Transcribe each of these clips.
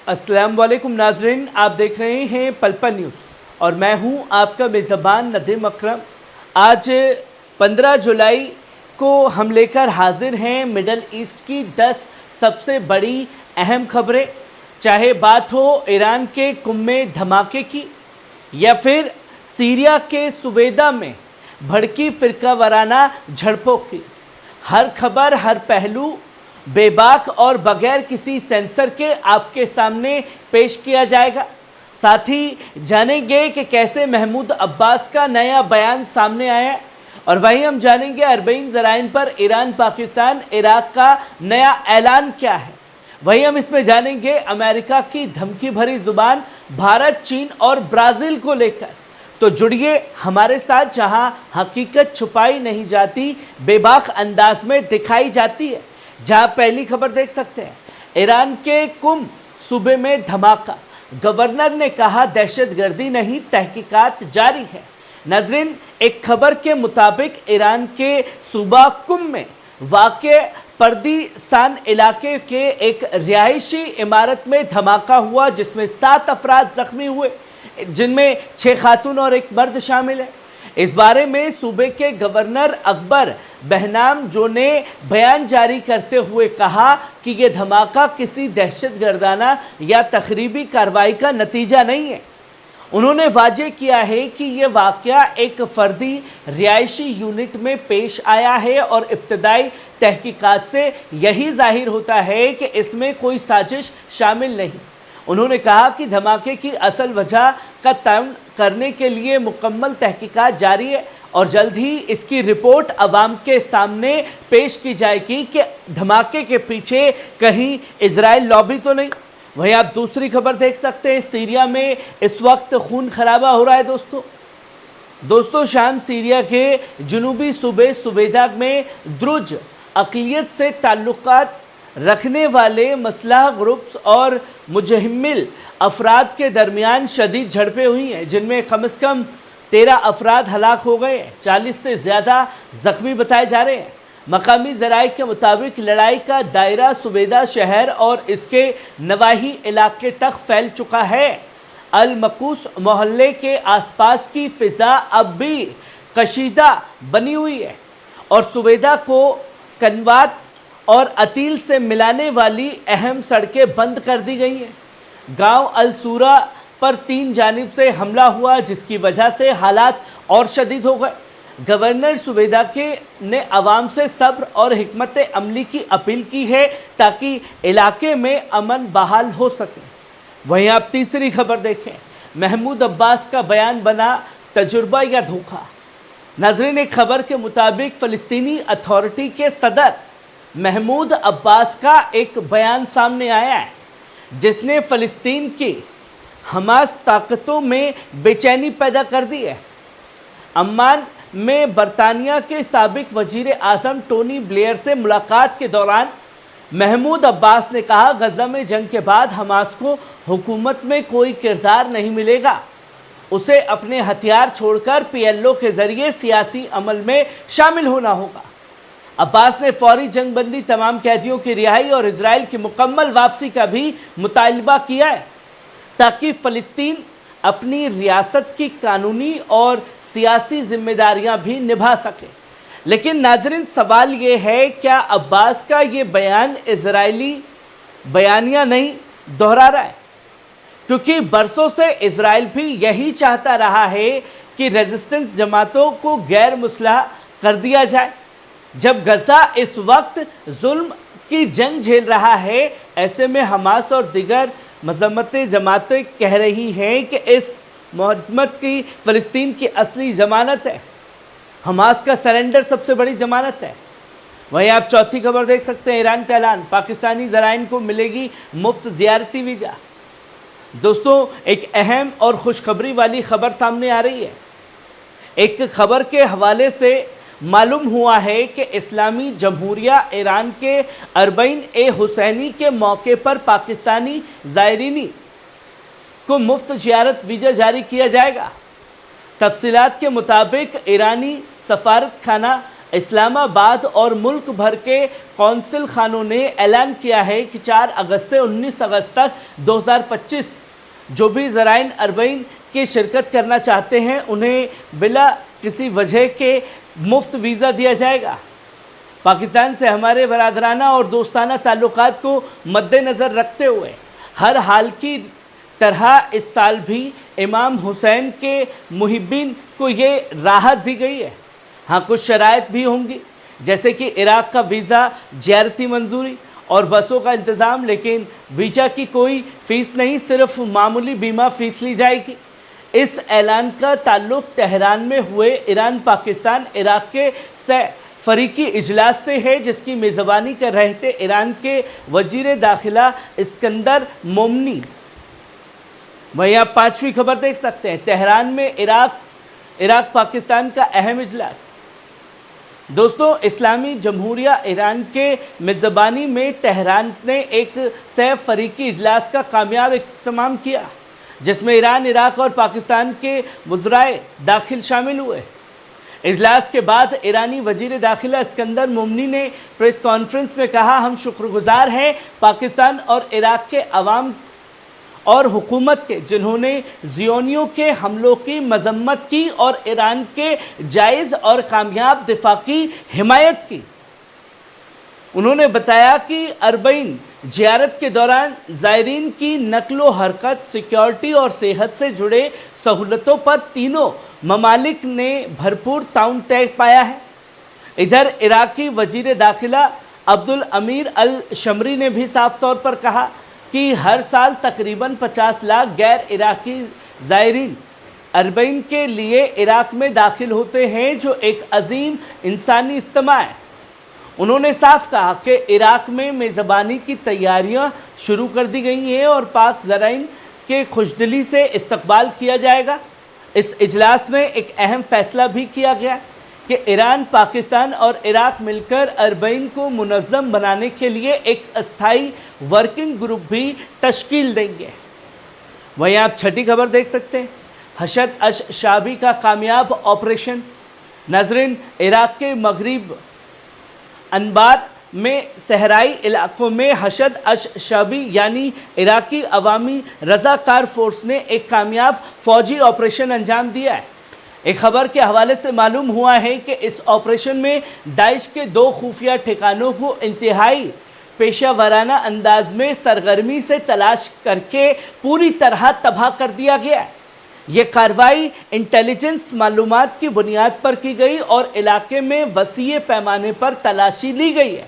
अस्सलाम वालेकुम नाजरीन, आप देख रहे हैं पल पल न्यूज़ और मैं हूं आपका मेज़बान नदीम अकरम। आज 15 जुलाई को हम लेकर हाजिर हैं मिडल ईस्ट की 10 सबसे बड़ी अहम खबरें। चाहे बात हो ईरान के कुम में धमाके की या फिर सीरिया के सुवेदा में भड़की फिरका वाराना झड़पों की, हर खबर हर पहलू बेबाक और बगैर किसी सेंसर के आपके सामने पेश किया जाएगा। साथ ही जानेंगे कि कैसे महमूद अब्बास का नया बयान सामने आया है और वहीं हम जानेंगे अरबईन ज़राइन पर ईरान पाकिस्तान इराक का नया ऐलान क्या है। वहीं हम इसमें जानेंगे अमेरिका की धमकी भरी जुबान भारत, चीन और ब्राज़ील को लेकर। तो जुड़िए हमारे साथ, जहां हकीकत छुपाई नहीं जाती, बेबाक अंदाज में दिखाई जाती है। जहां पहली खबर देख सकते हैं, ईरान के कुम सूबे में धमाका, गवर्नर ने कहा दहशतगर्दी नहीं, तहकीकात जारी है। नाज़रीन, एक खबर के मुताबिक ईरान के सूबा कुम में वाक़े पर्दीसान इलाके के एक रिहायशी इमारत में धमाका हुआ जिसमें 7 अफराद जख्मी हुए, जिनमें 6 खातून और 1 मर्द शामिल है। इस बारे में सूबे के गवर्नर अकबर बहनाम जो ने बयान जारी करते हुए कहा कि यह धमाका किसी दहशतगर्दाना या तखरीबी कार्रवाई का नतीजा नहीं है। उन्होंने वाजे किया है कि यह वाक़या एक फर्दी रिहायशी यूनिट में पेश आया है और इब्तदाई तहकीकात से यही जाहिर होता है कि इसमें कोई साजिश शामिल नहीं। उन्होंने कहा कि धमाके की असल वजह का तयन करने के लिए मुकम्मल तहकीकात जारी है और जल्द ही इसकी रिपोर्ट अवाम के सामने पेश की जाएगी कि धमाके के पीछे कहीं इजराइल लॉबी तो नहीं। वहीं आप दूसरी खबर देख सकते हैं, सीरिया में इस वक्त खून खराबा हो रहा है। दोस्तों शाम सीरिया के जुनूबी सूबे सुवेदा में द्रुज अक़लियत से ताल्लुकात रखने वाले मसलह ग्रुप्स और मुजहिमिल अफराद के दरमियान शदीद झड़पें हुई हैं, जिनमें कम से कम 13 अफराद हलाक हो गए हैं, 40 से ज़्यादा ज़ख्मी बताए जा रहे हैं। मकामी ज़राए के मुताबिक लड़ाई का दायरा सुवेदा शहर और इसके नवाही इलाके तक फैल चुका है। अल मकूस मोहल्ले के आसपास की फ़िज़ा अब भी कशीदा बनी हुई है और सुवेदा को कनवात और अतील से मिलाने वाली अहम सड़कें बंद कर दी गई हैं। गांव अल सूरा पर 3 जानिब से हमला हुआ, जिसकी वजह से हालात और शदीद हो गए। गवर्नर सुवेदा ने आवाम से सब्र और हिकमत अमली की अपील की है ताकि इलाके में अमन बहाल हो सके। वहीं आप तीसरी खबर देखें, महमूद अब्बास का बयान बना तजुर्बा या धोखा। नाज़रीन, एक खबर के मुताबिक फ़लस्तीनी अथॉरिटी के सदर महमूद अब्बास का एक बयान सामने आया है जिसने फ़लस्तीन की हमास ताकतों में बेचैनी पैदा कर दी है। अम्मान में बरतानिया के साबिक वज़ीर आज़म टोनी ब्लेयर से मुलाकात के दौरान महमूद अब्बास ने कहा गज़ा में जंग के बाद हमास को हुकूमत में कोई किरदार नहीं मिलेगा, उसे अपने हथियार छोड़कर PLO के ज़रिए सियासी अमल में शामिल होना होगा। अब्बास ने फौरी जंगबंदी, तमाम कैदियों की रिहाई और इजराइल की मुकम्मल वापसी का भी मुतालबा किया है ताकि फ़लस्तीन अपनी रियासत की कानूनी और सियासी जिम्मेदारियां भी निभा सके। लेकिन नाज़रीन, सवाल ये है, क्या अब्बास का ये बयान इजरायली बयानिया नहीं दोहरा रहा है? क्योंकि बरसों से इजराइल भी यही चाहता रहा है कि रेजिस्टेंस जमातों को गैर मुसलह कर दिया जाए। जब गज़ा इस वक्त जुल्म की जंग झेल रहा है, ऐसे में हमास और दिगर मजम्मती जमातें कह रही हैं कि इस मोहम्मद की फ़लस्तीन की असली ज़मानत है, हमास का सरेंडर सबसे बड़ी ज़मानत है। वहीं आप चौथी खबर देख सकते हैं, ईरान का ऐलान, पाकिस्तानी ज़राइन को मिलेगी मुफ्त ज़ियारती वीज़ा। दोस्तों, एक अहम और खुशखबरी वाली खबर सामने आ रही है। एक खबर के हवाले से मालूम हुआ है कि इस्लामी जमहूरिया ईरान के अरबईन ए हुसैनी के मौके पर पाकिस्तानी ज़ायरीनी को मुफ्त ज़ियारत वीज़ा जारी किया जाएगा। तफसीलात के मुताबिक ईरानी सफारत खाना اسلام آباد اور ملک بھر کے کونسل خانوں نے اعلان کیا ہے کہ 4 اگست سے 19 اگست تک 2025 جو بھی زائرین اربعین کی شرکت کرنا چاہتے ہیں انہیں بلا کسی وجہ کے مفت ویزا دیا جائے گا۔ پاکستان سے ہمارے برادرانہ اور دوستانہ تعلقات کو مد نظر رکھتے ہوئے ہر حال کی طرح اس سال بھی امام حسین کے محبین کو یہ راحت دی گئی ہے۔ ہاں کچھ شرائط بھی ہوں گی جیسے کہ عراق کا ویزا، زیارتی منظوری اور بسوں کا انتظام، لیکن ویزا کی کوئی فیس نہیں، صرف معمولی بیمہ فیس لی جائے گی۔ اس اعلان کا تعلق تہران میں ہوئے ایران پاکستان عراق کے فریقی اجلاس سے ہے جس کی میزبانی کر رہے تھے ایران کے وزیر داخلہ اسکندر مومنی۔ وہیں آپ 5ویں خبر دیکھ سکتے ہیں، تہران میں عراق پاکستان کا اہم اجلاس۔ دوستو، اسلامی جمہوریہ ایران کے میزبانی میں تہران نے ایک فریقی اجلاس کا کامیاب اہتمام کیا جس میں ایران، عراق اور پاکستان کے وزرائے داخل شامل ہوئے۔ اجلاس کے بعد ایرانی وزیر داخلہ اسکندر مومنی نے پریس کانفرنس میں کہا، ہم شکر گزار ہیں پاکستان اور عراق کے عوام اور حکومت کے جنہوں نے زیونیوں کے حملوں کی مذمت کی اور ایران کے جائز اور کامیاب دفاع کی حمایت کی۔ انہوں نے بتایا کہ اربعین زیارت کے دوران زائرین کی نقل و حرکت، سیکیورٹی اور صحت سے جڑے سہولتوں پر تینوں ممالک نے بھرپور تعاون طے پایا ہے۔ ادھر عراقی وزیر داخلہ عبدالامیر الشمری نے بھی صاف طور پر کہا کہ ہر سال تقریباً 50 لاکھ غیر عراقی زائرین اربعین کے لیے عراق میں داخل ہوتے ہیں جو ایک عظیم انسانی اجتماع ہے۔ انہوں نے صاف کہا کہ عراق میں میزبانی کی تیاریاں شروع کر دی گئی ہیں اور پاک زائرین کے خوشدلی سے استقبال کیا جائے گا۔ اس اجلاس میں ایک اہم فیصلہ بھی کیا گیا کہ ایران، پاکستان اور عراق مل کر اربعین کو منظم بنانے کے لیے ایک استھائی ورکنگ گروپ بھی تشکیل دیں گے۔ وہیں آپ 6ٹھی خبر دیکھ سکتے ہیں، حشد الشعبی کا کامیاب آپریشن۔ ناظرین، عراق کے مغرب انبار میں صحرائی علاقوں میں حشد الشعبی یعنی عراقی عوامی رضاکار فورس نے ایک کامیاب فوجی آپریشن انجام دیا ہے۔ ایک خبر کے حوالے سے معلوم ہوا ہے کہ اس آپریشن میں داعش کے 2 خفیہ ٹھکانوں کو انتہائی پیشہ ورانہ انداز میں سرگرمی سے تلاش کر کے پوری طرح تباہ کر دیا گیا ہے۔ یہ کارروائی انٹیلیجنس معلومات کی بنیاد پر کی گئی اور علاقے میں وسیع پیمانے پر تلاشی لی گئی ہے۔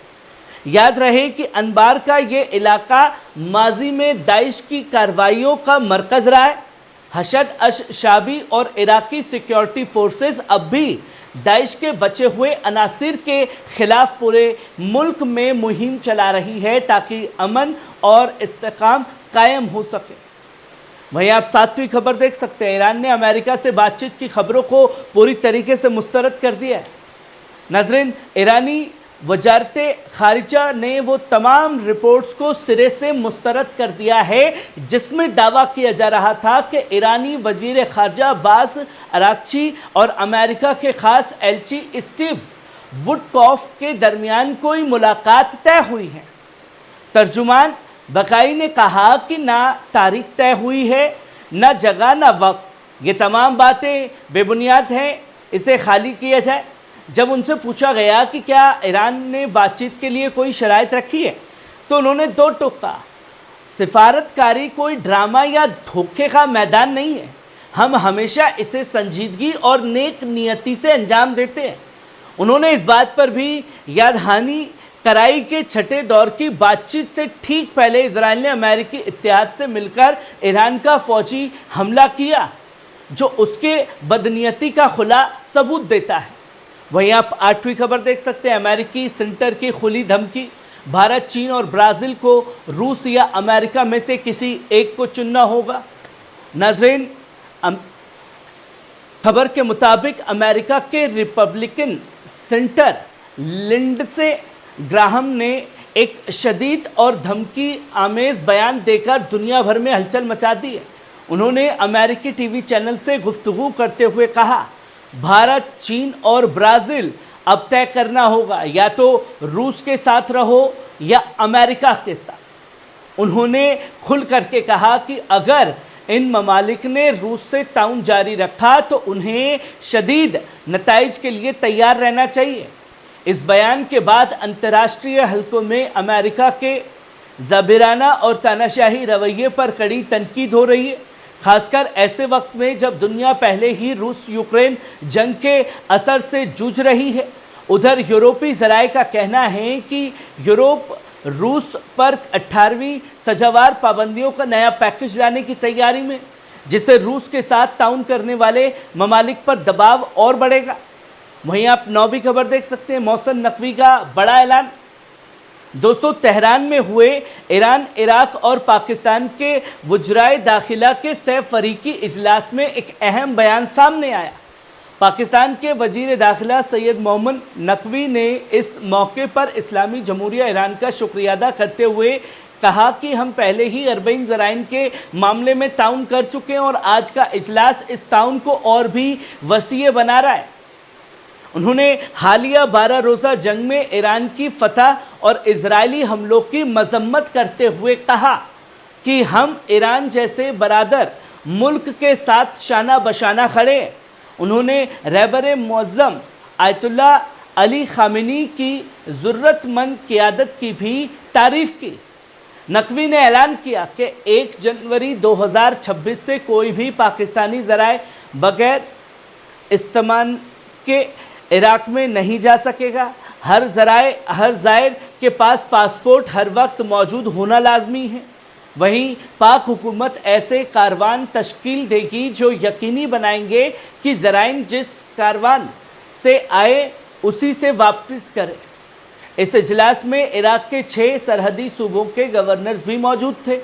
یاد رہے کہ انبار کا یہ علاقہ ماضی میں داعش کی کارروائیوں کا مرکز رہا ہے۔ حشد الشعبی اور عراقی سیکیورٹی فورسز اب بھی داعش کے بچے ہوئے عناصر کے خلاف پورے ملک میں مہم چلا رہی ہے تاکہ امن اور استحکام قائم ہو سکے۔ وہیں آپ 7ویں خبر دیکھ سکتے ہیں، ایران نے امریکہ سے بات چیت کی خبروں کو پوری طریقے سے مسترد کر دیا ہے۔ ناظرین، ایرانی وزارت خارجہ نے وہ تمام رپورٹس کو سرے سے مسترد کر دیا ہے جس میں دعویٰ کیا جا رہا تھا کہ ایرانی وزیر خارجہ عباس اراغچی اور امریکہ کے خاص ایلچی اسٹیو وڈکوف کے درمیان کوئی ملاقات طے ہوئی ہے۔ ترجمان بقائی نے کہا کہ نہ تاریخ طے ہوئی ہے، نہ جگہ، نہ وقت، یہ تمام باتیں بے بنیاد ہیں، اسے خالی کیا جائے۔ جب ان سے پوچھا گیا کہ کیا ایران نے بات چیت کے لیے کوئی شرائط رکھی ہے تو انہوں نے 2 ٹوک کہا، سفارتکاری کوئی ڈرامہ یا دھوکے کا میدان نہیں ہے، ہم ہمیشہ اسے سنجیدگی اور نیک نیتی سے انجام دیتے ہیں۔ انہوں نے اس بات پر بھی یاد دہانی کرائی کہ 6ٹھے دور کی بات چیت سے ٹھیک پہلے اسرائیل نے امریکی اتحاد سے مل کر ایران کا فوجی حملہ کیا جو اس کے بدنیتی کا کھلا ثبوت دیتا ہے۔ وہیں آپ 8ویں خبر دیکھ سکتے ہیں، امریکی سینیٹر کی کھلی دھمکی، بھارت، چین اور برازیل کو روس یا امریکہ میں سے کسی ایک کو چننا ہوگا۔ ناظرین، خبر کے مطابق امریکہ کے ریپبلکن سینیٹر لنڈسے گراہم نے ایک شدید اور دھمکی آمیز بیان دے کر دنیا بھر میں ہلچل مچا دی ہے۔ انہوں نے امریکی ٹی وی چینل سے گفتگو کرتے ہوئے کہا، بھارت، چین اور برازیل अब तय करना होगा, या तो रूस के साथ रहो या अमेरिका के साथ। उन्होंने खुल करके कहा कि अगर इन ममालिक ने रूस से ताउन जारी रखा तो उन्हें शदीद नताइज के लिए तैयार रहना चाहिए। इस बयान के बाद अंतर्राष्ट्रीय हलकों में अमेरिका के ज़बीराना और तानाशाही रवैये पर कड़ी तनकीद हो रही है, खासकर ऐसे वक्त में जब दुनिया पहले ही रूस यूक्रेन जंग के असर से जूझ रही है। उधर यूरोपीय ज़राए का कहना है कि यूरोप रूस पर 18वीं सजावार पाबंदियों का नया पैकेज लाने की तैयारी में, जिससे रूस के साथ ताउन करने वाले ममालिक पर दबाव और बढ़ेगा। वहीं आप 9वीं खबर देख सकते हैं, मौसम नकवी का बड़ा ऐलान। दोस्तों, तेहरान में हुए ईरान, इराक और पाकिस्तान के वज़राए दाखिला के सह फरीकी इजलास में एक अहम बयान सामने आया। पाकिस्तान के वज़ीर दाखिला सैयद मोहम्मद नकवी ने इस मौके पर इस्लामी जमहूरिया ईरान का शुक्रिया अदा करते हुए कहा कि हम पहले ही अरबईन ज़राइन के मामले में ताउन कर चुके हैं और आज का इजलास इस ताउन को और भी वसीय बना रहा है। उन्होंने हालिया 12 रोज़ा जंग में ईरान की फतह और इजरायली हमलों की मजम्मत करते हुए कहा कि हम ईरान जैसे बरादर मुल्क के साथ शाना बशाना खड़े हैं। उन्होंने रहबर मुअज़्ज़म आयतुल्लाह अली ख़ामेनी की ज़रूरतमंद क़ियादत की भी तारीफ़ की। नकवी ने ऐलान किया कि 1 जनवरी 2026 से कोई भी पाकिस्तानी ज़राए बग़ैर इस्तेमाल के इराक़ में नहीं जा सकेगा। हर ज़ायर के पास पासपोर्ट हर वक्त मौजूद होना लाजमी है। वहीं पाक हुकूमत ऐसे कारवान तश्कील देगी जो यकीनी बनाएंगे कि ज़राइन जिस कारवान से आए उसी से वापस करें। इस इजलास में इराक़ के 6 सरहदी सूबों के गवर्नर्स भी मौजूद थे,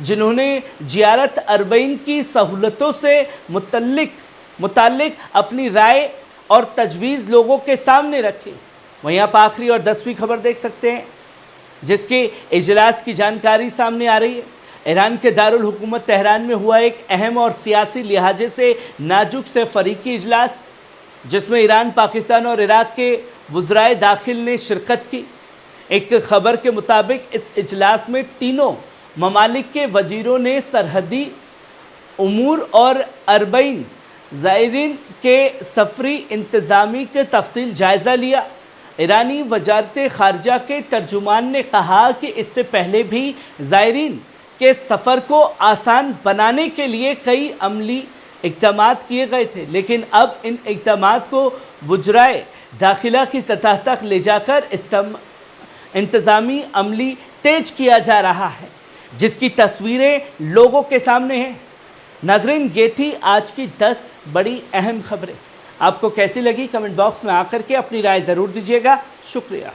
जिन्होंने ज़ियारत अरबईन की सहूलतों से मुतल्लिक अपनी राय और तजवीज़ लोगों के सामने रखी। वहीं आप आखिरी और 10वीं खबर देख सकते हैं, जिसके इजलास की जानकारी सामने आ रही है। ईरान के दारुल हुकूमत तेहरान में हुआ एक अहम और सियासी लिहाजे से नाजुक से फरीकी इजलास, जिसमें ईरान, पाकिस्तान और इराक़ के वज़राए दाखिल ने शिरकत की। एक खबर के मुताबिक इस इजलास में तीनों ममालिक के वज़ीरों ने सरहदी उमूर और अरबईन ज़ायरीन के सफरी इंतज़ामी के तफसील जायज़ा लिया। ईरानी वज़ारत ख़ारजा के तर्जुमान ने कहा कि इससे पहले भी ज़ायरीन के सफ़र को आसान बनाने के लिए कई अमली इक़दाम किए गए थे, लेकिन अब इन इक़दाम को वज़राए दाखिला की सतह तक ले जाकर इंतज़ामी अमली तेज किया जा रहा है, जिसकी तस्वीरें लोगों के सामने हैं। नाज़रीन, ये थी आज की 10 बड़ी अहम खबरें। आपको कैसी लगी कमेंट बॉक्स में आकर के अपनी राय ज़रूर दीजिएगा। शुक्रिया।